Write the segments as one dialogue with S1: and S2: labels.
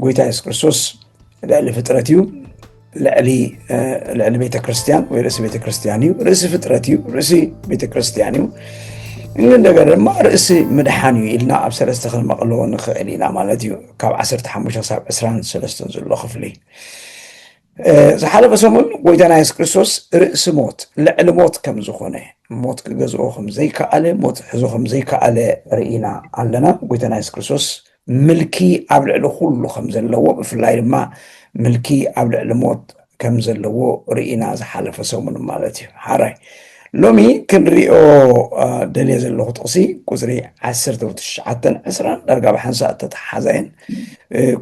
S1: ጎይታ ኢየሱስ ክርስቶስ ልዕሊ ፍጥረት እዩ ልዕሊ ቤተ ክርስቲያን ወይ ርእሲ ቤተ ክርስቲያን እዩ ርእሲ ፍጥረት እዩ ርእሲ ቤተ ክርስቲያን እዩ እንደገና ድማ ርእሲ ምድሓን እዩ ኢልና ኣብ ሰለስተ ክንመቕልዎ ንኽእል ኢና ማለት እዩ ካብ 15 ክሳብ 23 ዘሎ ክፍሊ ዝሓለፈ ሰሙን ጎይታና ኢየሱስ ክርስቶስ ርእሲ ሞት ልዕሊ ሞት ከም ዝኾነ ሞት ክገዝኦ ከም ዘይከኣለ ሞት ሒዞ ከም ዘይከኣለ ርኢና ኣለና ጎይታና ኢየሱስ ክርስቶስ ምልኪ ኣብ ልዕሊ ኩሉ ከም ዘለዎ ብፍላይ ድማ ምልኪ ኣብ ልዕሊ ሞት ከም ዘለዎ ርኢና ዝሓለፈ ሰሙን ማለት እዩ ሓራይ ሎሚ ክንሪኦ ደልየ ዘለኹ ጥቕሲ ቁፅሪ 19 20 ዳርጋ ብሓንሳእ ተተሓዛየን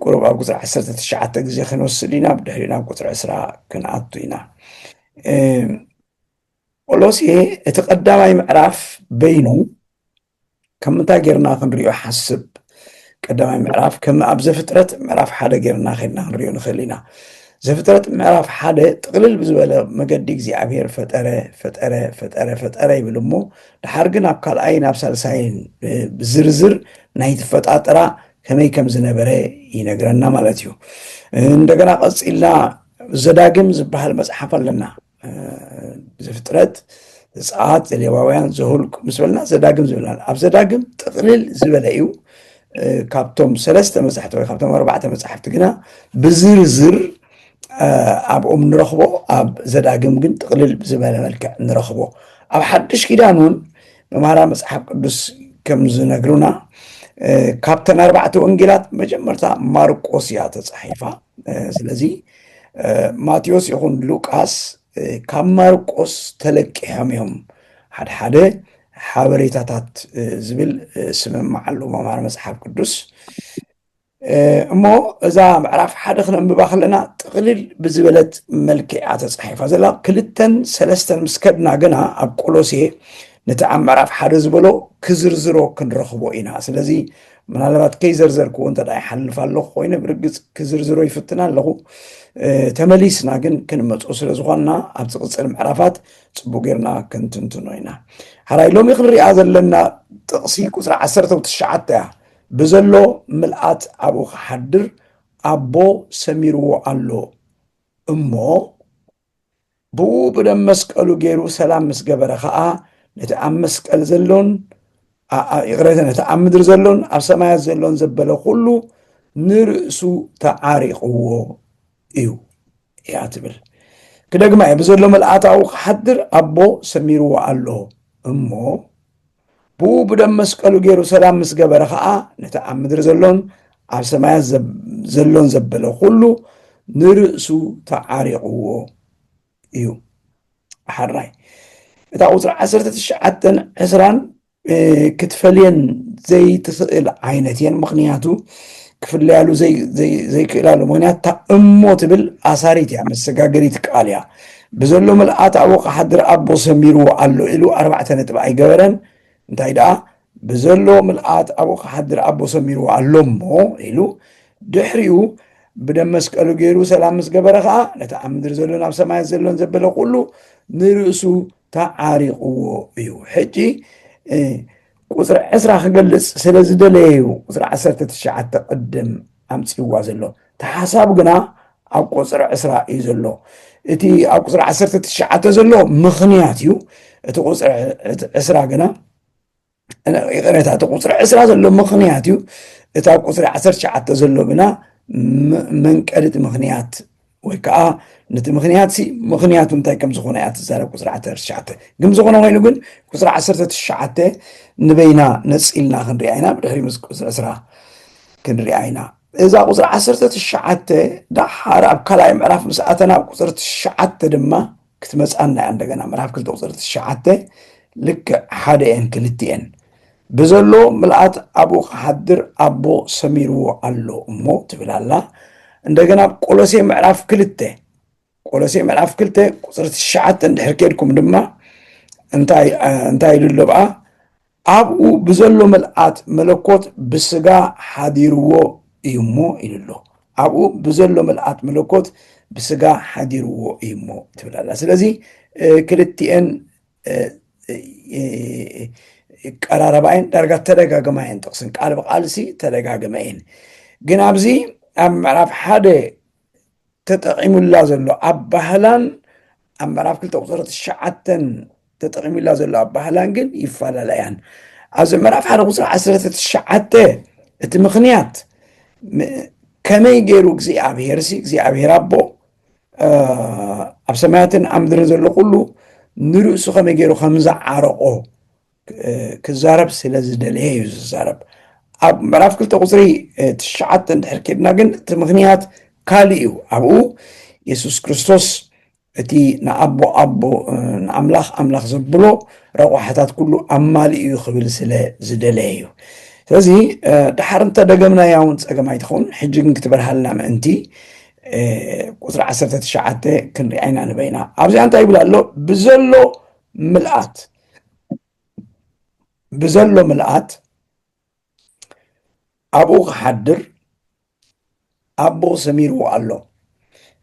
S1: ቁሩብ ኣብ ቁፅሪ 19 ግዜ ክንወስድ ኢና ብድሕሪና ኣብ ቁፅሪ 20 ክንኣቱ ኢና ቆሎሴ እቲ ቀዳማይ ምዕራፍ በይኑ ከም እንታይ ጌርና ክንሪኦ ሓስብ ቀዳማይ ምዕራፍ ከም ኣብ ዘፍጥረት ምዕራፍ ሓደ ጌርና ኸድና ክንሪኦ ንኽእል ኢና ዘፍጥረት ምዕራፍ ሓደ ጥቕልል ብዝበለ መገዲ እግዚኣብሔር ፈጠረ ይብል እሞ ድሓር ግን ኣብ ካልኣይ ናብ ሳልሳይን ብዝርዝር ናይቲ ፈጣጥራ ከመይ ከም ዝነበረ ይነግረና ማለት እዩ እንደገና ቀፂልና ዘዳግም ዝበሃል መፅሓፍ ኣለና ዘፍጥረት ዘፀአት ዘሌዋውያን ዘሁልቅ ምስ በልና ዘዳግም ዝብልና ኣብ ዘዳግም ጥቕልል ዝበለ እዩ ካብቶም 3 መፅሓፍቲ ወይ ካብቶም 4 መፅሓፍቲ ግና ብዝርዝር ኣብኦም ንረኽቦ ኣብ ዘዳግም ግን ጥቕልል ዝበለ መልክዕ ንረኽቦ ኣብ ሓድሽ ኪዳን እውን መምሃራ መፅሓፍ ቅዱስ ከም ዝነግሩና ካብተን 4 ወንጌላት መጀመርታ ማርቆስ እያ ተፃሒፋ ስለዚ ማቴዎስ ይኹን ሉቃስ ካብ ማርቆስ ተለቂሖም እዮም ሓደ ሓበሬታታት ዝብል ስምምዕ ኣሎ መምሃራ መፅሓፍ ቅዱስ እሞ እዛ ምዕራፍ ሓደ ክነንብባ ከለና ጥቕልል ብዝበለት መልክዓ ተፃሒፋ ዘላ 2-3 ምስ ከድና ግና ኣብ ቆሎሴ ነቲ ኣብ ምዕራፍ ሓደ ዝበሎ ክዝርዝሮ ክንረኽቦ ኢና ስለዚ ምናልባት ከይዘርዘርክዎ እንተዳ ይሓልፍ ኣለኹ ኮይኑ ብርግፅ ክዝርዝሮ ይፍትና ኣለኹ ተመሊስና ግን ክንመፅኦ ስለ ዝኾንና ኣብ ዝቕፅል ምዕራፋት ፅቡቅ ጌርና ክንትንትኖ ኢና ሓራይ ሎሚ ክንሪኣ ዘለና ጥቕሲ ቁፅሪ 19 እያ ብዘሎ ምልኣት ኣብኡ ክሓድር ኣቦ ሰሚርዎ ኣሎ እሞ ብኡ ብደም መስቀሉ ገይሩ ሰላም ምስ ገበረ ከዓ ነቲ ኣብ መስቀል ዘሎን ነቲ ኣብ ምድሪ ዘሎን ኣብ ሰማያት ዘሎን ዘበለ ኩሉ ንርእሱ ተዓሪቕዎ እዩ እያ ትብል ክደግማ እየ ብዘሎ ምልኣት ኣብኡ ክሓድር ኣቦ ሰሚርዎ ኣሎ እሞ ብኡ ብደም መስቀሉ ገይሩ ሰላም ምስ ገበረ ከዓ ነቲ ኣብ ምድሪ ዘሎን ኣብ ሰማያት ዘሎን ዘበለ ኩሉ ንርእሱ ተዓሪቕዎ እዩ ሓራይ እታ ቁፅሪ 19-20 ክትፈልየን ዘይትኽእል ዓይነት እየን ምክንያቱ ክፍለያሉ ዘይክእላሉ ምክንያት እታ እሞ ትብል ኣሳሪት እያ መሰጋገሪት ቃል እያ ብዘሎ ምልኣት ኣብኡ ክሓድር ኣቦ ሰሚርዎ ኣሎ ኢሉ 4 ነጥቢ ኣይገበረን እንታይ ደኣ ብዘሎ ምልኣት ኣብኡ ክሓድር ኣቦ ሰሚርዎ ኣሎ እሞ ኢሉ ድሕሪኡ ብደም መስቀሉ ገይሩ ሰላም ምስ ገበረ ከዓ ነቲ ኣብ ምድሪ ዘሎን ኣብ ሰማያት ዘሎን ዘበለ ኩሉ ንርእሱ ተዓሪቕዎ እዩ ሕጂ ቁፅሪ 20 ክገልፅ ስለ ዝደለየዩ ቁፅሪ 19 ቅድም ኣምፂዋ ዘሎ ተሓሳብ ግና ኣብ ቁፅሪ 20 እዩ ዘሎ እቲ ኣብ ቁፅሪ 19 ዘሎ ምክንያት እዩ እቲ ቁፅሪ 20 ግና ይቕረታ እቲ ቁፅሪ 20 ዘሎ ምክንያት እዩ እቲ ኣብ ቁፅሪ 19 ዘሎ ግና መንቀልጥ ምክንያት ወይ ከዓ ነቲ ምክንያቱ እንታይ ከም ዝኾነ እያ ትዛረብ ቁፅሪ 19 ግን ዝኾነ ኮይኑ ግን ቁፅሪ 19 ንበይና ነፂልና ክንሪኣ ኢና ብድሕሪ ምስ ቁፅሪ 20 ክንሪኣ ኢና እዛ ቁፅሪ 19 ዳሓር ኣብ ካልኣይ ምዕራፍ ምስ ኣተና ኣብ ቁፅሪ 9 ድማ ክትመፃና እያ እንደገና ምዕራፍ 2 ቁፅሪ 9 ልክዕ ሓደ እየን ክልቲአን ብዘሎ ምልኣት ኣብኡ ክሓድር ኣቦ ሰሚርዎ ኣሎ እሞ ትብል ኣላ እንደገና ቆሎሴ ምዕራፍ 2 ቁፅሪ 9 እንድሕር ከድኩም ድማ እንታይ ኢሉ በኣ ኣብኡ ብዘሎ ምልኣት መለኮት ብስጋ ሓዲርዎ እዩ እሞ ኢሉ ኣሎ ኣብኡ ብዘሎ ምልኣት መለኮት ብስጋ ሓዲርዎ እዩ እሞ ትብል ኣላ ስለዚ ክልቲአን ቀራረባይን ዳርጋ ተደጋገማየን ጥቕስን ቃል ብቃልሲ ተደጋገመየን ግን ኣብዚ أم معرف حدا تتقيم الله زلو أبهلان أم معرف كل توصلت الشعتن تتقيم الله زلو أبهلان جن يفعل ليان أز معرف حدا وصل عسرة الشعتة التمخنيات كما يجيرو زي أبيرسي زي أبير أبو أب سماعتن أمدر زلو كله نرؤسو كما يجيرو خمزة عرقو كزارب سلز دليه زارب أب معرف كل توصري تشعتن حركتنا جن تمخنيات كاليو أبو يسوس كريستوس እቲ ንኣቦ ንኣምላኽ ዘብሎ ረቑሓታት ኩሉ ኣማሊኡ እዩ ክብል ስለ ዝደለየ እዩ። ስለዚ ድሓር እንተደገምናያ እውን ፀገም ኣይትኸውን። ሕጂ ግን ክትበርሃልና ምእንቲ ቁፅሪ 19 ክንሪኣ ኢና ንበይና። ኣብዚኣ እንታይ ይብል ኣሎ? ብዘሎ ምልኣት ኣብኡ ክሓድር ኣቦ ሰሚርዎ ኣሎ።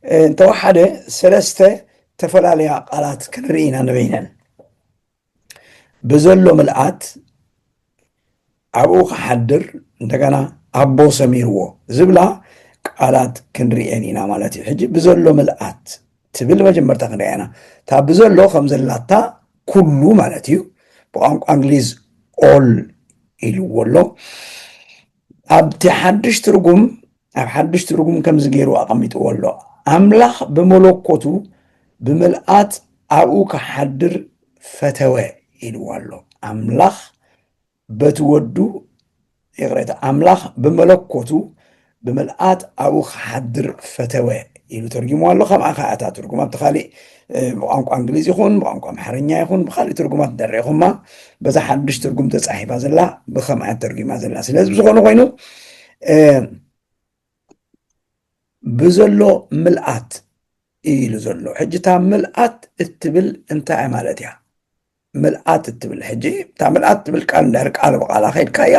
S1: እንተወሓደ ሰለስተ ተፈላለያ ቃላት ክንርኢ ኢና ንበይነን። ብዘሎ ምልኣት ኣብኡ ክሓድር እንደገና ኣቦ ሰሚርዎ ዝብላ ቃላት ክንሪአን ኢና ማለት እዩ። ሕጂ ብዘሎ ምልኣት ትብል መጀመርታ ክንሪአ ኢና። እታ ብዘሎ ከም ዘላታ ኩሉ ማለት እዩ። ብቋንቋ እንግሊዝ ኦል ኢልዎ ኣሎ። ኣብቲ ሓድሽ ትርጉም ኣብ ሓድሽ ትርጉም ከምዚ ገይሩ ኣቐሚጥዎ ኣሎ። ኣምላኽ ብመለኮቱ ብምልኣት ኣብኡ ክሓድር ፈተወ ኢልዎ ኣሎ። ኣምላኽ በቲ ወዱ ይቕረታ ኣምላኽ ብመለኮቱ ብምልኣት ኣብኡ ክሓድር ፈተወ ኢሉ ተርጊሙ ኣሎ። ከምኣ ከዓ እታ ትርጉማት ተኻሊእ ብቋንቋ እንግሊዝ ይኹን ብቋንቋ ኣምሓርኛ ይኹን ብካሊእ ትርጉማት ደሪኹማ በዛ ሓድሽ ትርጉም ተፃሒፋ ዘላ ብከምኣ ተርጊማ ዘላ። ስለዚ ብዝኾነ ኮይኑ ብዘሎ ምልኣት ኢሉ ዘሎ። ሕጂ እታ ምልኣት እትብል እንታይ ማለት እያ? ምልኣት እትብል ሕጂ እታ ምልኣት ትብል ቃል እንዳር ቃል ብቃላ ከይድካ እያ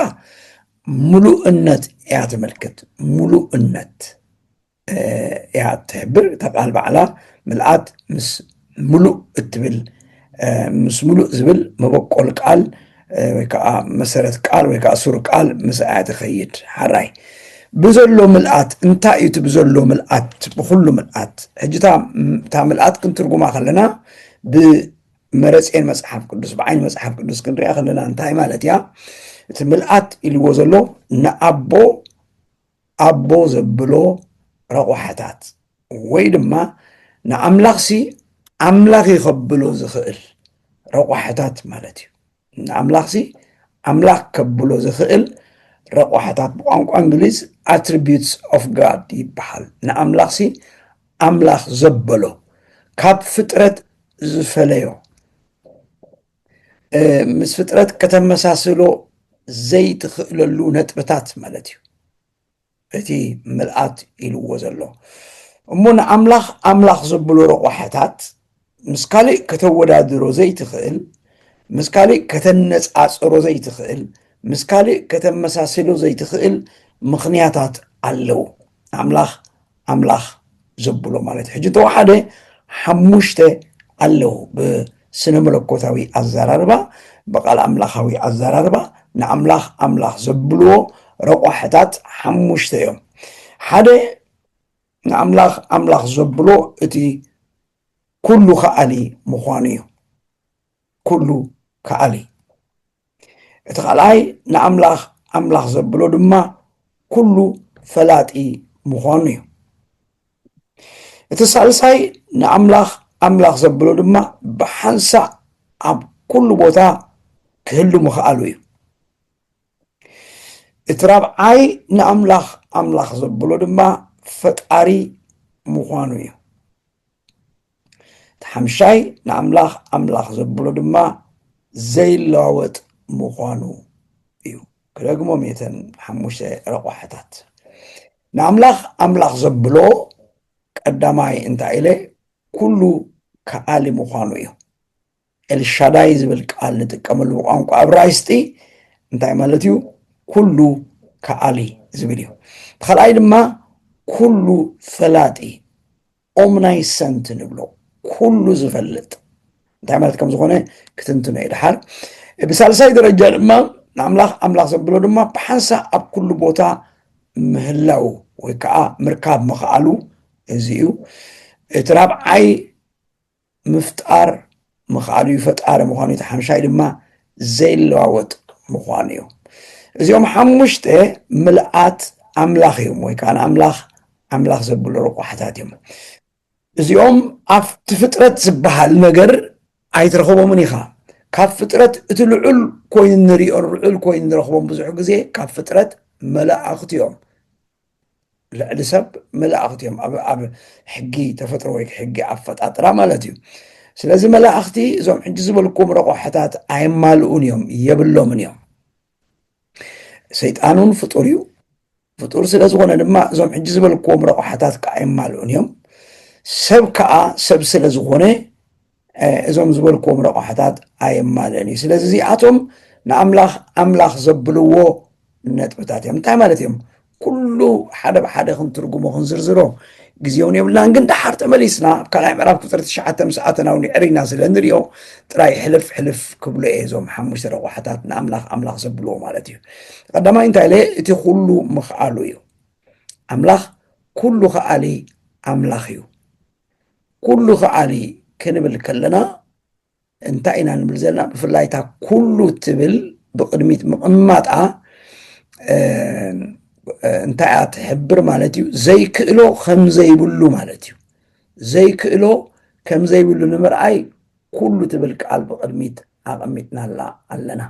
S1: ሙሉእነት እያ ትምልክት። ሙሉእነት እያ ትሕብር። እታ ቃል ባዕላ ምልኣት ምስ ሙሉእ እትብል ምስ ሙሉእ ዝብል መበቆል ቃል ወይ ከዓ መሰረት ቃል ወይ ከዓ ሱር ቃል ምስ እያ ትኸይድ ሓራይ። ብዘሎ ምልኣት እንታይ እዩ? ብዘሎ ምልኣት ብኩሉ ምልኣት። ሕጂ እታ ምልኣት ክንትርጉማ ከለና ብመረፅን መፅሓፍ ቅዱስ ብዓይኒ መፅሓፍ ቅዱስ ክንሪኣ ከለና እንታይ ማለት እያ? እቲ ምልኣት ኢልዎ ዘሎ ንኣቦ ዘብሎ ረቑሓታት ወይ ድማ ንኣምላኽሲ ኣምላኽ ይኸብሎ ዝኽእል ረቑሓታት ማለት እዩ። ንኣምላኽሲ ኣምላኽ ከብሎ ዝኽእል ረቑሓታት ብቋንቋ እንግሊዝ attributes of God ይበሃል። ንኣምላኽሲ ኣምላኽ ዘበሎ ካብ ፍጥረት ዝፈለዮ ምስ ፍጥረት ከተመሳስሎ ዘይትኽእለሉ ነጥብታት ማለት እዩ እቲ ምልኣት ኢልዎ ዘሎ። እሞ ንኣምላኽ ኣምላኽ ዘብሎ ረቑሓታት ምስ ካሊእ ከተወዳድሮ ዘይትኽእል፣ ምስ ካሊእ ከተነፃፅሮ ዘይትኽእል፣ ምስ ካሊእ ከተመሳስሎ ዘይትኽእል ምኽንያታት ኣለዉ ኣምላኽ ዘብሎ ማለት እዩ። ሕጂ ተወሓደ ሓሙሽተ ኣለዉ ብስነ መለኮታዊ ኣዘራርባ በቃል ኣምላኻዊ ኣዘራርባ ንኣምላኽ ኣምላኽ ዘብልዎ ረቑሓታት ሓሙሽተ እዮም። ሓደ ንኣምላኽ ኣምላኽ ዘብሎ እቲ ኩሉ ከኣሊ ምዃኑ እዩ። ኩሉ ከኣሊ። እቲ ካልኣይ ንኣምላኽ ኣምላኽ ዘብሎ ድማ ኩሉ ፈላጢ ምዃኑ እዩ። እቲ ሳልሳይ ንኣምላኽ ኣምላኽ ዘብሎ ድማ ብሓንሳእ ኣብ ኩሉ ቦታ ክህሉ ምኽኣሉ እዩ። እቲ ራብዓይ ንኣምላኽ ኣምላኽ ዘብሎ ድማ ፈጣሪ ምዃኑ እዩ። እቲ ሓምሻይ ንኣምላኽ ኣምላኽ ዘብሎ ድማ ዘይለዋወጥ ምዃኑ እዩ። ክደግሞም እተን ሓሙሽተ ረቑሓታት ንኣምላኽ ኣምላኽ ዘብሎ ቀዳማይ እንታይ ኢለ ኩሉ ከኣሊ ምዃኑ እዩ። ኤልሻዳይ ዝብል ቃል ንጥቀመሉ ብቋንቋ ዕብራይስጢ እንታይ ማለት እዩ? ኩሉ ከኣሊ ዝብል እዩ። ካልኣይ ድማ ኩሉ ፈላጢ ኦምናይሰንት ንብሎ ኩሉ ዝፈልጥ እንታይ ማለት ከም ዝኾነ ክትንትኖ ድሓር። ብሳልሳይ ደረጃ ድማ ንኣምላኽ ኣምላኽ ዘብሎ ድማ ብሓንሳእ ኣብ ኩሉ ቦታ ምህላው ወይከዓ ምርካብ መኽኣሉ እዚኡ እቲ ራብዓይ ምፍጣር መኽኣሉ ፈጣሪ ምዃኑ እቲ ሓምሻይ ድማ ዘይለዋወጥ ምዃኑ እዩ እዚኦም ሓሙሽተ ምልኣት ኣምላኽ እዮም ወይከዓ ኣምላኽ ዘብሉ ረቋሕታት እዮም እዚኦም ኣብቲ ፍጥረት ዝበሃል ነገር ኣይትረኽቦምን ኢኻ ካብ ፍጥረት እቲ ልዑል ኮይኑ ንሪኦን ልዑል ኮይኑ ንረኽቦም ብዙሕ ግዜ ካብ ፍጥረት መላእኽቲ እዮም ልዕሊ ሰብ መላእኽቲ እዮም ኣብ ሕጊ ተፈጥሮ ወይ ሕጊ ኣፈጣጥራ ማለት እዩ ስለዚ መላእኽቲ እዞም ሕጂ ዝበልኩም ረቋሕታት ኣይማልኡን እዮም የብሎምን እዮም ሰይጣኑን ፍጡር እዩ ፍጡር ስለ ዝኾነ ድማ እዞም ሕጂ ዝበልኩም ረቋሕታት ከዓ ኣይማልኡን እዮም ሰብ ከዓ ሰብ ስለ ዝኾነ እዞም ዝበልኩም ረቋሕታት ኣይማልኡን እዩ ስለዚ እዚኣቶም ንኣምላኽ ኣምላኽ ዘብልዎ ነጥብታት እዮም እንታይ ማለት እዮም ኩሉ ሓደ ብሓደ ክንትርጉሞ ክንዝርዝሮ ግዜውን የብልናን ግን ድሓር ተመሊስና ካልኣይ ምዕራፍ ቁፅሪ 9 ምስ ኣተናው ንዕሪና ስለ ንሪኦ ጥራይ ሕልፍ ክብሎ እየ እዞም ሓሙሽተ ረቋሕታት ንኣምላኽ ኣምላኽ ዘብልዎ ማለት እዩ ቀዳማይ እንታይ ኢለ እቲ ኩሉ ምኽኣሉ እዩ ኣምላኽ ኩሉ ከኣሊ ኣምላኽ እዩ ኩሉ ከኣሊ ክንብል ከለና እንታይ ኢና ንብል ዘለና ብፍላይ እታ ኩሉ ትብል ብቅድሚት ምቕማጣ እንታይ እያ ትሕብር ማለት እዩ ዘይክእሎ ከም ዘይብሉ ማለት እዩ ዘይክእሎ ከም ዘይብሉ ንምርኣይ ኩሉ ትብል ቃል ብቅድሚት ኣቐሚጥናላ ኣለና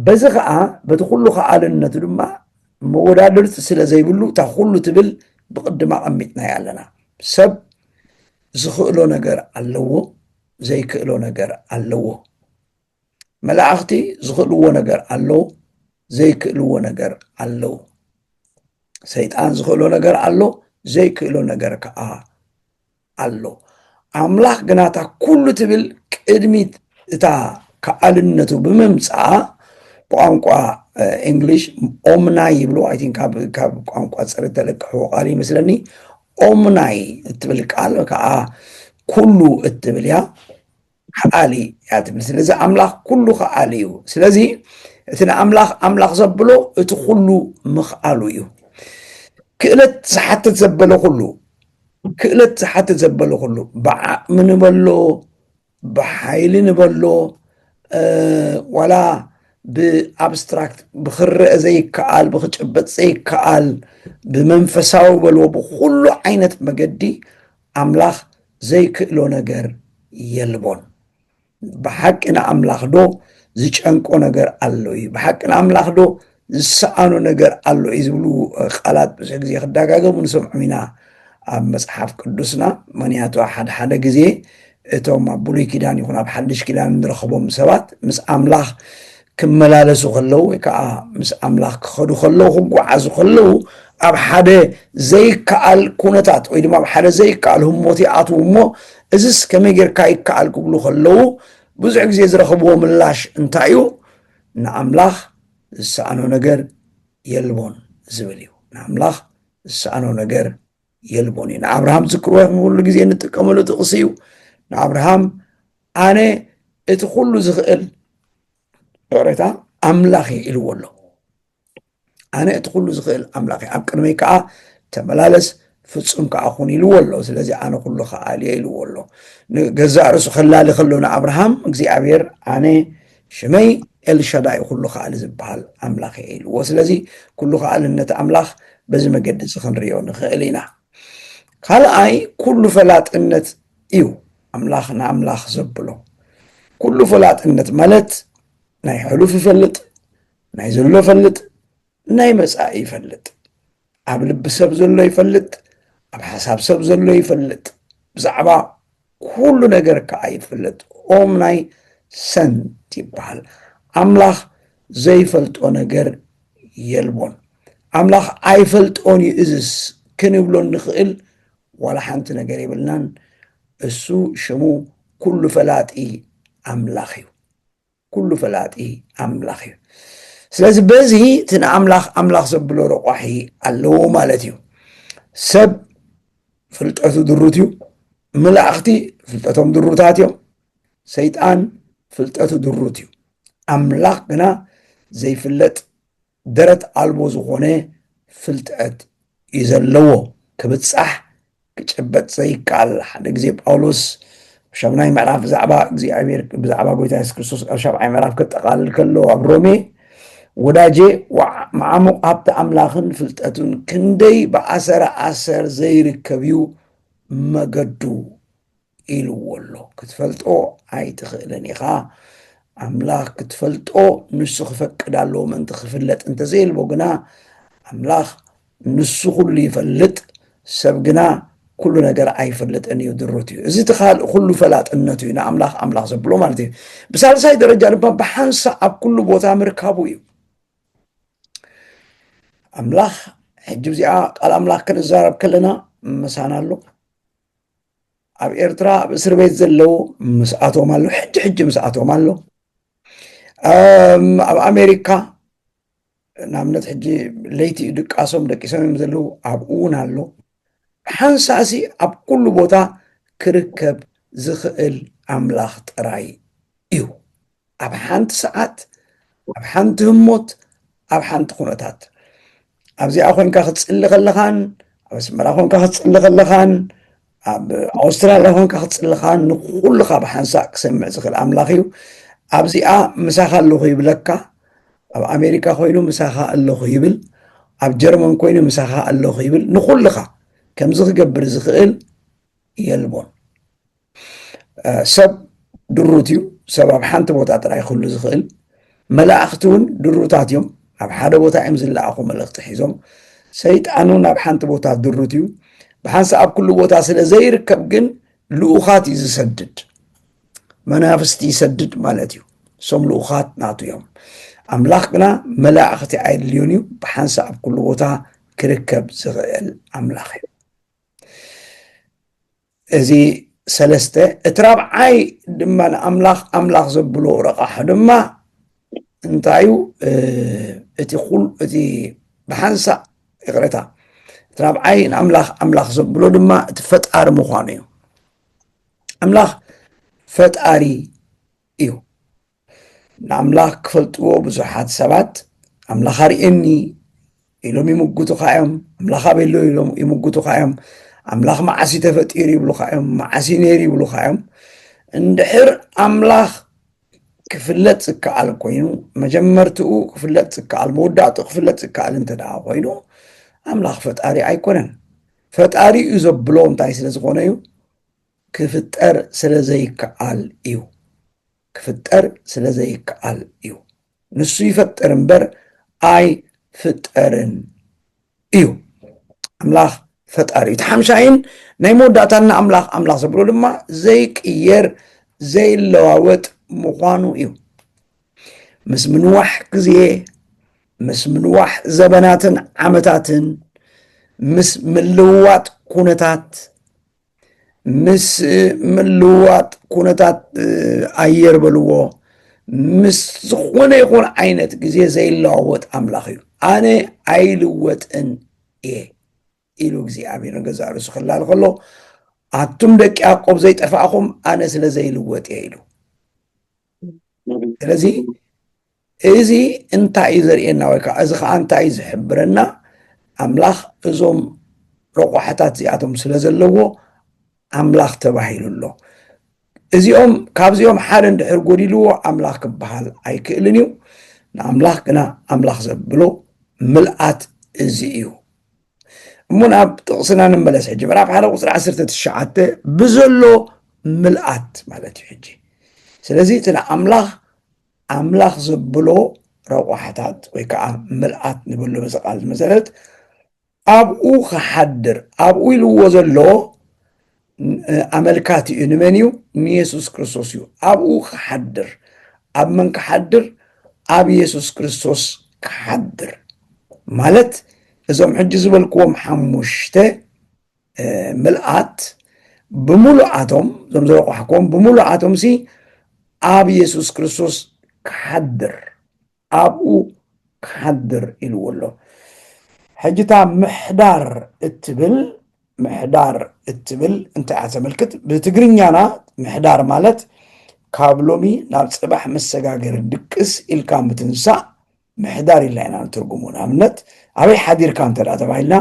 S1: በዚ ከዓ በቲ ኩሉ ከኣልነቱ ድማ መወዳደርቲ ስለ ዘይብሉ እታ ኩሉ ትብል ብቅድም ኣቐሚጥናያ ኣለና ሰብ ዝኽእሎ ነገር ኣለዎ ዘይክእሎ ነገር ኣለዎ መላእኽቲ ዝኽእልዎ ነገር ኣለዎ ዘይክእልዎ ነገር ኣለዎ ሰይጣን ዝኽእሎ ነገር ኣሎ ዘይክእሎ ነገር ከዓ ኣሎ ኣምላኽ ግና እታ ኩሉ ትብል ቅድሚት እታ ከኣልነቱ ብምምፃኣ ብቋንቋ እንግሊሽ ኦምናይ ይብሎ ኣይ ቲንክ ካብ ቋንቋ ፀሪ ተለቅሕዎ ቃል ይመስለኒ ኦምናይ እትብል ቃል ከዓ ኩሉ እትብል እያ ከኣሊ እያ ትብል ስለዚ ኣምላኽ ኩሉ ከኣሊ እዩ ስለዚ እቲ ንኣምላኽ ኣምላኽ ዘብሎ እቲ ኩሉ ምኽኣሉ እዩ ክእለት ዝሓትት ዘበለ ኩሉ ክእለት ዝሓትት ዘበለ ኩሉ ብዓቕሚ ንበሎ ብሓይሊ ንበሎ ዋላ ብኣብስትራክት ብክርአ ዘይከኣል ብክጭበጥ ዘይከኣል ብመንፈሳዊ በልዎ ብኩሉ ዓይነት መገዲ ኣምላኽ ዘይክእሎ ነገር የልቦን ብሓቂ ንኣምላኽ ዶ ዝጨንቆ ነገር ኣሎ እዩ ብሓቂ ንኣምላኽ ዶ ዝሰኣኑ ነገር ኣሎ እዩ ዝብሉ ቃላት ብዙሕ ግዜ ክደጋገሙ ንሰምዖም ኢና ኣብ መፅሓፍ ቅዱስና ምክንያቱ ሓደ ግዜ እቶም ኣብ ብሉይ ኪዳን ይኹን ኣብ ሓድሽ ኪዳን ንረኽቦም ሰባት ምስ ኣምላኽ ክመላለሱ ከለው ወይ ከዓ ምስ ኣምላኽ ክኸዱ ከለው ክጓዓዙ ከለው ኣብ ሓደ ዘይከኣል ኩነታት ወይ ድማ ኣብ ሓደ ዘይከኣል ህሞት ይኣትዉ እሞ እዚስ ከመይ ጌርካ ይከኣል ክብሉ ከለው ብዙሕ ግዜ ዝረኽብዎ ምላሽ እንታይ እዩ ንኣምላኽ ዝሰኣኖ ነገር የልቦን ዝብል እዩ ንኣምላኽ ዝሰኣኖ ነገር የልቦን እዩ ንኣብርሃም ዝክርዎ ኩሉ ግዜ እንጥቀመሉ ጥቕሲ እዩ ንኣብርሃም ኣነ እቲ ኩሉ ዝኽእል ዕሬታ ኣምላኽ ኢልዎ ኣሎ ኣነ እቲ ኩሉ ዝኽእል ኣምላኽ ኣብ ቅድመይ ከዓ ተመላለስ ፍጹም ከዓኹን ኢልዎ ኣሎ ስለዚ ኣነ ኩሉ ከኣሊ ኢልዎ ኣሎ ገዛእ ርእሱ ከላሊ ከሎ ንኣብርሃም እግዚኣብሔር ኣነ ሽመይ ኤልሻዳይ ኩሉ ከኣሊ ዝበሃል ኣምላኽ ኢልዎ ስለዚ ኩሉ ከኣልነት ኣምላኽ በዚ መገዲ ክንሪኦ ንኽእል ኢና ካልኣይ ኩሉ ፈላጥነት እዩ ኣምላኽ ንኣምላኽ ዘብሎ ኩሉ ፈላጥነት ማለት ናይ ሕሉፍ ይፈልጥ ናይ ዘሎ ይፈልጥ ናይ መጻኢ ይፈልጥ ኣብ ልቢ ሰብ ዘሎ ይፈልጥ ኣብ ሓሳብ ሰብ ዘሎ ይፈልጥ ብዛዕባ ኩሉ ነገር ከዓ ይፈልጥ ኦም ናይ ሰንት ይበሃል ኣምላኽ ዘይፈልጦ ነገር የልቦን ኣምላኽ ኣይፈልጦን እዩ እዝስ ክንብሎ ንኽእል ዋላ ሓንቲ ነገር ይብልናን እሱ ሽሙ ኩሉ ፈላጢ ኣምላኽ እዩ ኩሉ ፈላጢ ኣምላኽ እዩ ስለዚ በዚ እቲ ንኣምላኽ ኣምላኽ ዘብሎ ረቋሒ ኣለዎ ማለት እዩ ሰብ ፍልጠቱ ድሩት እዩ መላእኽቲ ፍልጠቶም ድሩታት እዮም ሰይጣን ፍልጠቱ ድሩት እዩ ኣምላኽ ግና ዘይፍለጥ ደረት ኣልቦ ዝኾነ ፍልጠት يزلو كبتصح كጨበጥ ዘይከኣል ሓደ ግዜ ጳውሎስ ሻብናይ ምዕራፍ ብዛዕባ እግዚኣብሔር ብዛዕባ ጎይታ ኢየሱስ ክርስቶስ ኣብ ሻብዓይ ምዕራፍ ከጠቃልል ከሎ ኣብ ሮሜ ወዳጄ ማዓሙቕ ሃብቲ ኣምላኽን ፍልጠቱን ክንደይ ብኣሰረ ኣሰር ዘይርከብ እዩ መገዱ ኢልዎ ኣሎ። ክትፈልጦ ኣይትኽእልን ኢኻ ኣምላኽ ክትፈልጦ ንሱ ክፈቅድ ኣለዎ ምእንቲ ክፍለጥ እንተዘይልዎ ግና ኣምላኽ ንሱ ኩሉ ይፈልጥ ሰብ ግና ኩሉ ነገር ኣይፈልጥን እዩ ድሮት እዩ። እዚ ትኻልእ ኩሉ ፈላጥነቱ እዩ ንኣምላኽ ኣምላኽ ዘብሎ ማለት እዩ። ብሳልሳይ ደረጃ ድማ ብሓንሳ ኣብ ኩሉ ቦታ ምርካቡ እዩ። ኣምላኽ ሕጂ እዚኣ ቃል ኣምላኽ ክንዛረብ ከለና ምሳና ኣሎ። ኣብ ኤርትራ ኣብ እስር ቤት ዘለው ምስኣቶም ኣሎ፣ ሕጂ ምስኣቶም ኣሎ። ኣብ ኣሜሪካ ንኣብነት ሕጂ ለይቲ ድቃሶም ደቂሶም እዮም ዘለው ኣብኡ እውን ኣሎ። ሓንሳሲ ኣብ ኩሉ ቦታ ክርከብ ዝኽእል ኣምላኽ ጥራይ እዩ። ኣብ ሓንቲ ሰዓት፣ ኣብ ሓንቲ ህሞት፣ ኣብ ሓንቲ ኩነታት ኣብዚኣ ኮንካ ክትፅሊ ከለኻን ኣብ ኣስመራ ኮንካ ክትፅሊ ከለኻን ኣብ ኣውስትራልያ ኮንካ ክትፅሊ ከለኻን ንኩሉኻ ብሓንሳእ ክሰምዕ ዝኽእል ኣምላኽ እዩ። ኣብዚኣ ምሳኻ ኣለኹ ይብለካ፣ ኣብ ኣሜሪካ ኮይኑ ምሳኻ ኣለኹ ይብል፣ ኣብ ጀርመን ኮይኑ ምሳኻ ኣለኹ ይብል። ንኩልኻ ከምዚ ክገብር ዝኽእል የልቦን። ሰብ ድሩት እዩ። ሰብ ኣብ ሓንቲ ቦታ ጥራይ ክህሉ ዝኽእል። መላእኽቲ እውን ድሩታት እዮም፣ ኣብ ሓደ ቦታ እዮም ዝለኣኹ መልእኽቲ ሒዞም። ሰይጣን እውን ኣብ ሓንቲ ቦታ ድሩት እዩ። ብሓንሳ ኣብ ኩሉ ቦታ ስለ ዘይርከብ ግን ልኡኻት እዩ ዝሰድድ፣ መናፍስቲ ይሰድድ ማለት እዩ። እሶም ልኡኻት ናቱ እዮም። ኣምላኽ ግና መላእኽቲ ኣይድልዮን እዩ። ብሓንሳ ኣብ ኩሉ ቦታ ክርከብ ዝኽእል ኣምላኽ እዩ። እዚ ሰለስተ። እቲ ራብዓይ ድማ ንኣምላኽ ኣምላኽ ዘብሎ ረቓሕ ድማ እንታይ እዩ? እቲ ብሓንሳ ይቕረታ፣ እቲ ራብዓይ ንኣምላኽ ኣምላኽ ዘብሎ ድማ እቲ ፈጣሪ ምዃኑ እዩ። ኣምላኽ ፈጣሪ እዩ። ንኣምላኽ ክፈልጥዎ ብዙሓት ሰባት ኣምላኽ ኣርኤኒ ኢሎም ይምግቱኻ እዮም። ኣምላኽ ኣበሎ ኢሎም ይምግቱኻ እዮም። ኣምላኽ መዓሲ ተፈጢሩ ይብሉኻ እዮም። መዓሲ ነይሩ ይብሉኻ እዮም። እንድሕር ኣምላኽ ክፍለጥ ዝከኣል ኮይኑ መጀመርትኡ ክፍለጥ ዝከኣል መወዳእቱ ክፍለጥ ዝከኣል እንተደኣ ኮይኑ ኣምላኽ ፈጣሪ ኣይኮነን። ፈጣሪ እዩ ዘብሎ እንታይ ስለ ዝኾነ እዩ? ክፍጠር ስለ ዘይከኣል እዩ። ክፍጠር ስለ ዘይከኣል እዩ። ንሱ ይፈጥር እምበር ኣይፍጠርን እዩ። ኣምላኽ ፈጣሪ እዩ። እቲ ሓምሻይን ናይ መወዳእታና ኣምላኽ ዘብሎ ድማ ዘይቅየር ዘይለዋወጥ ምዃኑ እዩ። ምስ ምንዋሕ ግዜ፣ ምስ ምንዋሕ ዘበናትን ዓመታትን፣ ምስ ምልውዋጥ ኩነታት፣ ምስ ምልውዋጥ ኩነታት ኣየር በልዎ፣ ምስ ዝኾነ ይኹን ዓይነት ግዜ ዘይለዋወጥ ኣምላኽ እዩ። ኣነ ኣይልወጥን እየ ኢሉ እግዚኣብሔር ገዛ ርእሱ ክላል ከሎ ኣቱም ደቂ ያዕቆብ ዘይጠፋእኹም ኣነ ስለ ዘይልወጥ እየ ኢሉ። ስለዚ እዚ እንታይ እዩ ዘርእየና? ወይ ከዓ እዚ ከዓ እንታይ እዩ ዝሕብረና? ኣምላኽ እዞም ረቑሓታት እዚኣቶም ስለ ዘለዎ ኣምላኽ ተባሂሉ ኣሎ። እዚኦም ካብዚኦም ሓደ እንድሕር ጎዲልዎ ኣምላኽ ክበሃል ኣይክእልን እዩ። ንኣምላኽ ግና ኣምላኽ ዘብሎ ምልኣት እዚ እዩ። እሞ ናብ ጥቕስና ንመለስ። ሕጂ ምዕራፍ 1 ቁፅሪ 19 ብዘሎ ምልኣት ማለት እዩ። ሕጂ ስለዚ እቲ ኣምላኽ ዘብሎ ረቑሓታት ወይ ከዓ ምልኣት ንበሎ በዚ ቃል መሰረት ኣብኡ ክሓድር፣ ኣብኡ ኢልዎ ዘሎ ኣመልካት እዩ። ንመን እዩ? ንኢየሱስ ክርስቶስ እዩ። ኣብኡ ክሓድር፣ ኣብ መን ክሓድር? ኣብ ኢየሱስ ክርስቶስ ክሓድር ማለት እዞም ሕጂ ዝበልክዎም 5 ምልኣት ብምሉኣቶም እዞም ዝረቑሕክዎም ብምሉኣቶም ሲ ኣብ ኢየሱስ ክርስቶስ ክሓድር፣ ኣብኡ ክሓድር ኢልዎ ኣሎ። ሕጂታ ምሕዳር እትብል እንታይ ተመልክት? ብትግርኛና ምሕዳር ማለት ካብ ሎሚ ናብ ፅባሕ መሰጋገሪ ድቅስ ኢልካ ምትንሳእ ምሕዳር ኢልና ንትርጉሙ ንኣብነት ኣበይ ሓዲርካ እንተዳ ተባሂልና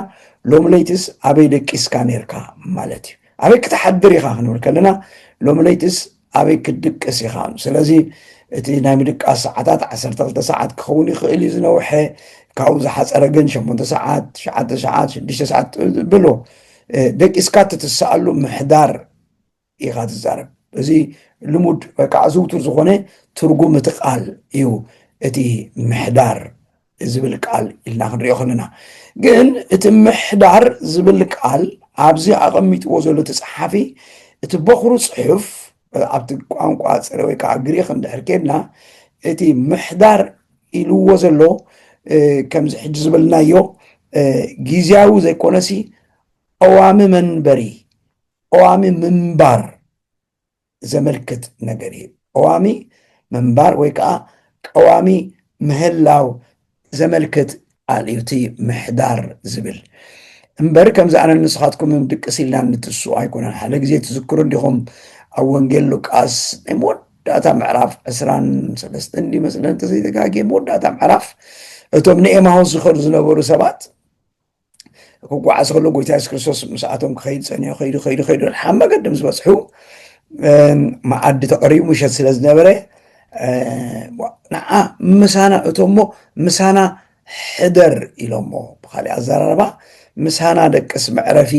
S1: ሎሚ ለይትስ ኣበይ ደቂስካ ነርካ ማለት እዩ ኣበይ ክትሓድር ኢኻ ክንብል ከለና ሎሚ ለይትስ ኣበይ ክትድቅስ ኢኻ ስለዚ እቲ ናይ ምድቃስ ሰዓታት 12 ሰዓት ክኸውን ይኽእል እዩ ዝነውሐ ካብኡ ዝሓፀረ ግን 8 ሰዓት 9 ሰዓት 6 ሰዓት ብሎ ደቂስካ ትትስኣሉ ምሕዳር ኢኻ ትዛረብ እዚ ልሙድ ወይ ከዓ ዝውቱር ዝኾነ ትርጉም እቲ ቃል እዩ እቲ ምሕዳር ዝብል ቃል ኢልና ክንሪኦ ከለና ግን እቲ ምሕዳር ዝብል ቃል ኣብዚ ኣቐሚጥዎ ዘሎ ተፃሓፊ እቲ በኽሩ ፅሑፍ ኣብቲ ቋንቋ ፅረ ወይ ከዓ ግሪክ እንድሕር ኬድና እቲ ምሕዳር ኢልዎ ዘሎ ከምዚ ሕጂ ዝበልናዮ ጊዜያዊ ዘይኮነሲ ቀዋሚ መንበሪ ቀዋሚ ምንባር ዘመልክት ነገር እዩ ቀዋሚ ምንባር ወይ ከዓ ቀዋሚ ምህላው ዘመልክት ቃል እዩ እቲ ምሕዳር ዝብል እምበር ከምዚ ኣነ ንስኻትኩም ድቅስ ኢልና ንትሱ ኣይኮነን ሓደ ግዜ ትዝክሩ እንዲኹም ኣብ ወንጌል ሉቃስ ናይ መወዳእታ ምዕራፍ 23 እንዲመስለን ተዘይተጋጊየ መወዳእታ ምዕራፍ እቶም ንኤማሁስ ዝኸዱ ዝነበሩ ሰባት ክጓዓዝ ከሎ ጎይታ ኢየሱስ ክርስቶስ ምስኣቶም ክኸይድ ፀኒሑ ከይዱ ሓብ መገዲ ምስ በፅሑ መዓዲ ተቐሪቡ ምሸት ስለ ዝነበረ ንዓ ምሳና እቶሞ ምሳና ሕደር ኢሎሞ ብካሊእ ኣዘራርባ ምሳና ደቅስ መዕረፊ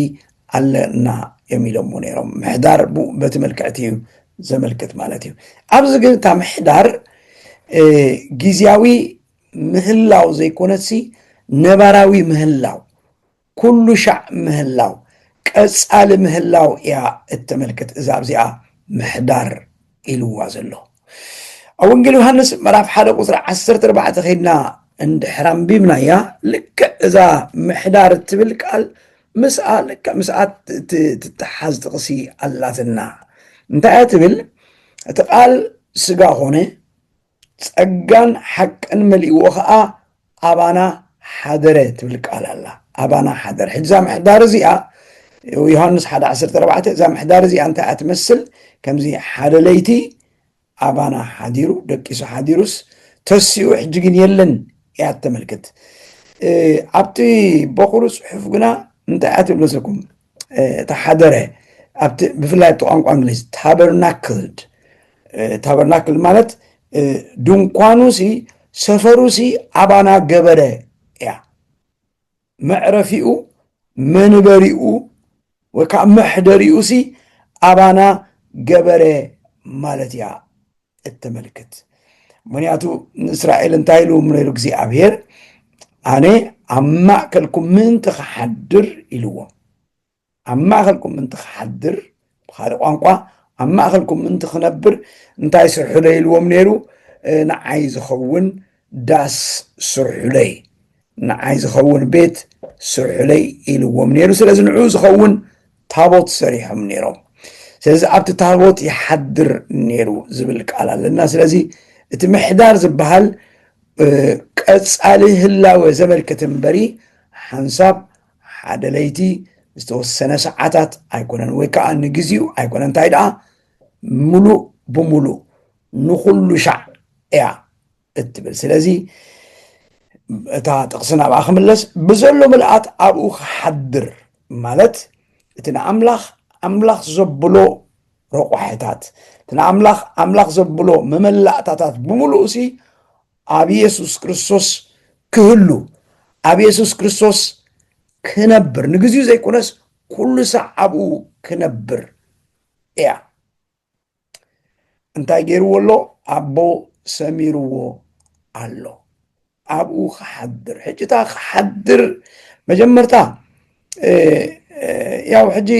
S1: ኣለና የሚሎሞ ነይሮም ምሕዳር በቲ መልክዕቲ እዩ ዘመልክት ማለት እዩ ኣብዚ ግን እታ ምሕዳር ጊዜያዊ ምህላው ዘይኮነሲ ነባራዊ ምህላው ኩሉ ሻዕ ምህላው ቀፃሊ ምህላው እያ እተመልክት እዛ ኣብዚኣ ምሕዳር ኢልዋ ዘሎ ኣብ ወንጌል ዮሃንስ ምዕራፍ 1 ቁፅሪ 14 ኸይድና እንድሕር ኣንቢብናያ ልክዕ እዛ ምሕዳር እትብል ቃል ምስኣ ትተሓዝ ጥቕሲ ኣላትና እንታይ እያ ትብል እቲ ቃል ስጋ ኾነ ፀጋን ሓቅን መሊእዎ ከዓ ኣባና ሓደረ ትብል ቃል ኣላ ኣባና ሓደረ ሕጂ እዛ ምሕዳር እዚኣ ዮሃንስ 1:14 እዛ ምሕዳር እዚኣ እንታይ እያ ትመስል ከምዚ ሓደ ለይቲ ኣባና ሓዲሩ ደቂሱ ሓዲሩስ ተሲኡ ሕጂ ግን የለን እያ ተመልክት ኣብቲ በኹሩ ፅሑፍ ግና እንታይ እያ ትብል መስለኩም ተሓደረ ኣብቲ ብፍላይ ቋንቋ እንግሊዝ ታበርናክል ማለት ድንኳኑሲ ሰፈሩሲ ኣባና ገበረ እያ መዕረፊኡ መንበሪኡ ወይ ከዓ መሕደሪኡሲ ኣባና ገበረ ማለት እያ እተመልክት ምክንያቱ ንእስራኤል እንታይ ኢሉ ነይሩ እግዚኣብሔር ኣነ ኣብ ማእከልኩም ምእንቲ ክሓድር ኢልዎም ኣብ ማእከልኩም ምእንቲ ክሓድር ብካልእ ቋንቋ ኣብ ማእከልኩም ምእንቲ ክነብር እንታይ ስርሑለይ ኢልዎም ነይሩ ንዓይ ዝኸውን ዳስ ስርሑለይ ንዓይ ዝኸውን ቤት ስርሑለይ ኢልዎም ነይሩ ስለዚ ንዑ ዝኸውን ታቦት ሰሪሖም ነይሮም ስለዚ ኣብቲ ታቦት ይሓድር ነይሩ ዝብል ቃል ኣለና ስለዚ እቲ ምሕዳር ዝበሃል ቀፃሊ ህላወ ዘመልክት እምበሪ ሓንሳብ ሓደ ለይቲ ዝተወሰነ ሰዓታት ኣይኮነን ወይ ከዓ ንግዚኡ ኣይኮነን እንታይ ደኣ ሙሉእ ብሙሉእ ንኩሉ ሻዕ እያ እትብል ስለዚ እታ ጥቕሲ ናብኣ ክምለስ ብዘሎ ምልኣት ኣብኡ ክሓድር ማለት እቲ ንኣምላኽ ዘብሎ ረቑሕታት እቲ ንኣምላኽ ዘብሎ መመላእታታት ብምሉእሲ ኣብ ኢየሱስ ክርስቶስ ክህሉ ኣብ ኢየሱስ ክርስቶስ ክነብር ንግዚኡ ዘይኮነስ ኩሉ ሰዕ ኣብኡ ክነብር እያ እንታይ ገይርዎ ኣሎ ኣቦ ሰሚርዎ ኣሎ ኣብኡ ክሓድር ሕጂታ ክሓድር መጀመርታ ያው ሕጂ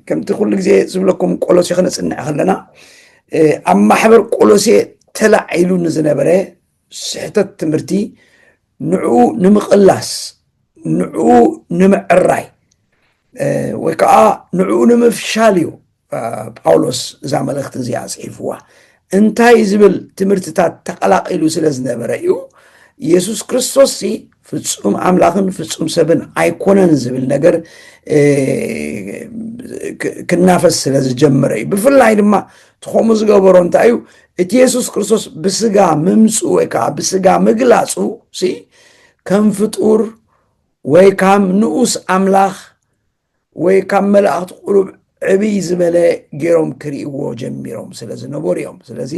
S1: ከምቲ ኩሉ ግዜ ዝብለኩም ቆሎሴ ክነፅንዕ ከለና ኣብ ማሕበር ቆሎሴ ተላዒሉ ንዝነበረ ስሕተት ትምህርቲ ንዕኡ ንምቕላስ ንዕኡ ንምዕራይ ወይ ከዓ ንዕኡ ንምፍሻል እዩ ጳውሎስ እዛ መልእኽቲ እዚኣ ፅሒፍዋ እንታይ ዝብል ትምህርትታት ተቀላቂሉ ስለ ዝነበረ እዩ ኢየሱስ ክርስቶስ ፍጹም ኣምላኽን ፍጹም ሰብን ኣይኮነን ዝብል ነገር ክናፈስ ስለ ዝጀመረ እዩ ብፍላይ ድማ ትኸምኡ ዝገበሮ እንታይ እዩ እቲ ኢየሱስ ክርስቶስ ብስጋ ምምፁ ወይ ከዓ ብስጋ ምግላፁ ከም ፍጡር ወይ ከም ንኡስ ኣምላኽ ወይ ካብ መላእኽቲ ቁሩብ ዕብይ ዝበለ ገይሮም ክርእይዎ ጀሚሮም ስለ ዝነበሩ እዮም። ስለዚ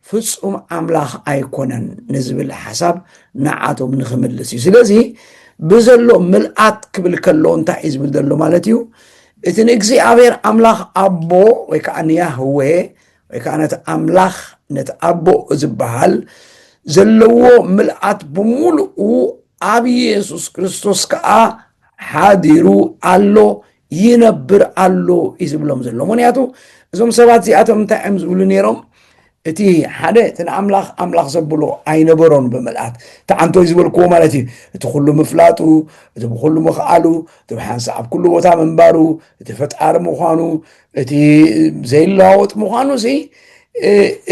S1: ፍጹም ኣምላኽ ኣይኮነን ንዝብል ሓሳብ ንዓቶም ንኽምልስ እዩ። ስለዚ ብዘሎ ምልኣት ክብል ከሎ እንታይ እዩ ዝብል ዘሎ ማለት እዩ? እቲ ንእግዚኣብሔር ኣምላኽ ኣቦ ወይ ከዓ ንያህዌ ወይ ከዓ ነቲ ኣምላኽ ነቲ ኣቦ ዝበሃል ዘለዎ ምልኣት ብምሉኡ ኣብ ኢየሱስ ክርስቶስ ከዓ ሓዲሩ ኣሎ ይነብር ኣሎ እዩ ዝብሎም ዘሎ። ምክንያቱ እዞም ሰባት እዚኣቶም እንታይ እዮም ዝብሉ ነይሮም? እቲ ሓደ እቲ ንኣምላኽ ኣምላኽ ዘብሎ ኣይነበሮን ብምልኣት ተዓንቶይ ዝበልክዎ ማለት እዩ። እቲ ኩሉ ምፍላጡ፣ እቲ ብኩሉ ምኽኣሉ፣ እቲ ብሓንሳ ኣብ ኩሉ ቦታ ምንባሩ፣ እቲ ፈጣሪ ምዃኑ፣ እቲ ዘይለዋወጥ ምዃኑ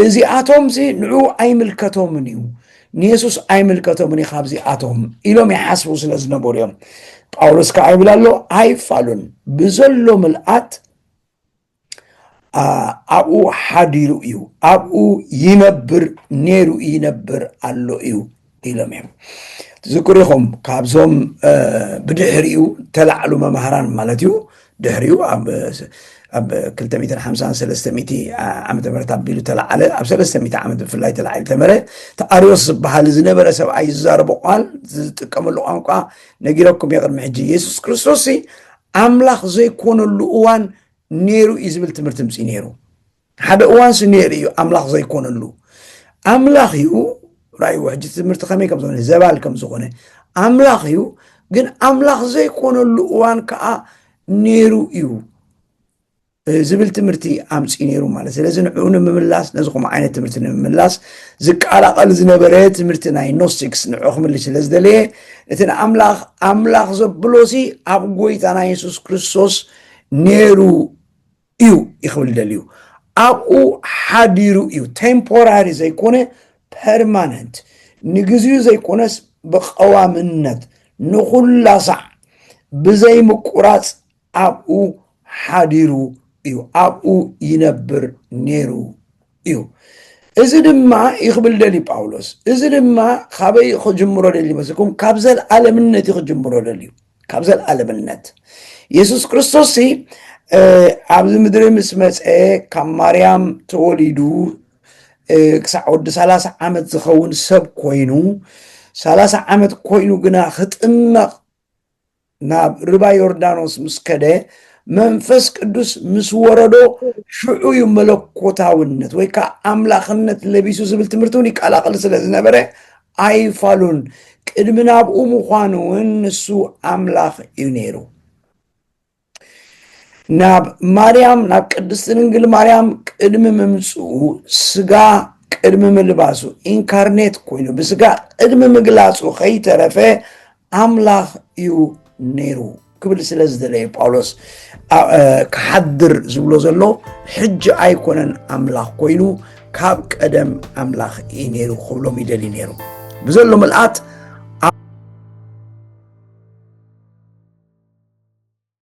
S1: እዚኣቶም ንዑ ኣይምልከቶምን እዩ፣ ንየሱስ ኣይምልከቶምን እዩ ካብዚኣቶም ኢሎም ይሓስቡ ስለ ዝነበሩ እዮም። ጳውሎስ ከዓ ይብል ኣሎ ኣይፋሉን ብዘሎ ምልኣት ኣብኡ ሓዲሩ እዩ፣ ኣብኡ ይነብር ነይሩ ይነብር ኣሎ እዩ ኢሎም እዮም። ትዝክሩ ኢኹም ካብዞም ብድሕሪኡ ተላዕሉ መምሃራን ማለት እዩ። ድሕሪኡ ኣብ 253 ዓመተ ምህረት ኣቢሉ ተላዓለ። ኣብ 300 ዓመት ብፍላይ ተላዒሉ ተመረ ተኣርዮስ ዝበሃል ዝነበረ ሰብኣይ ዝዛረቦ ቃል ዝጥቀመሉ ቋንቋ ነጊረኩም የቅድሚ ሕጂ ኢየሱስ ክርስቶስ ኣምላኽ ዘይኮነሉ እዋን ነይሩ እዩ ዝብል ትምህርቲ ምፅኢ ነይሩ። ሓደ እዋን ነይሩ እዩ ኣምላኽ ዘይኮነሉ ኣምላኽ እዩ ራእዩ ሕጂ ትምህርቲ ከመይ ከም ዝኾነ ዘባል ከም ዝኾነ ኣምላኽ እዩ፣ ግን ኣምላኽ ዘይኮነሉ እዋን ከዓ ነይሩ እዩ ዝብል ትምህርቲ ኣምፂ ነይሩ ማለት። ስለዚ ንዑ ንምምላስ ነዚኹም ዓይነት ትምህርቲ ንምምላስ ዝቃላቐል ዝነበረ ትምህርቲ ናይ ኖስቲክስ ንዑ ክምልስ ስለ ዝደለየ እቲ ንኣምላኽ ኣምላኽ ዘብሎሲ ኣብ ጎይታና ኢየሱስ ክርስቶስ ነይሩ እዩ ይኽብል ደልዩ። ኣብኡ ሓዲሩ እዩ፣ ቴምፖራሪ ዘይኮነ ፐርማነንት፣ ንግዚኡ ዘይኮነስ ብቐዋምነት ንኹላሳዕ ብዘይምቁራፅ ኣብኡ ሓዲሩ እዩ፣ ኣብኡ ይነብር ነይሩ እዩ። እዚ ድማ ይኽብል ደሊ ጳውሎስ፣ እዚ ድማ ካበይ ክጅምሮ ደሊ መስልኩም? ካብ ዘለኣለምነት ክጅምሮ ደልዩ። ካብ ዘለኣለምነት ኢየሱስ ክርስቶስ ኣብዚ ምድሪ ምስ መፀ ካብ ማርያም ተወሊዱ ክሳዕ ወዲ 30 ዓመት ዝኸውን ሰብ ኮይኑ 30 ዓመት ኮይኑ ግና ክጥመቕ ናብ ርባ ዮርዳኖስ ምስ ከደ መንፈስ ቅዱስ ምስ ወረዶ ሽዑ እዩ መለኮታውነት ወይ ከዓ ኣምላኽነት ለቢሱ ዝብል ትምህርቲ እውን ይቀላቀል ስለ ዝነበረ ኣይፋሉን። ቅድሚ ናብኡ ምዃኑ እውን ንሱ ኣምላኽ እዩ ነይሩ። ናብ ማርያም ናብ ቅድስቲ ድንግል ማርያም ቅድሚ ምምፅኡ ስጋ ቅድሚ ምልባሱ ኢንካርኔት ኮይኑ ብስጋ ቅድሚ ምግላፁ ከይተረፈ ኣምላኽ እዩ ነይሩ ክብል ስለ ዝደለየ ጳውሎስ ክሓድር ዝብሎ ዘሎ ሕጂ ኣይኮነን ኣምላኽ ኮይኑ ካብ ቀደም ኣምላኽ እዩ ነይሩ ክብሎም ይደሊ ነይሩ። ብዘሎ ምልኣት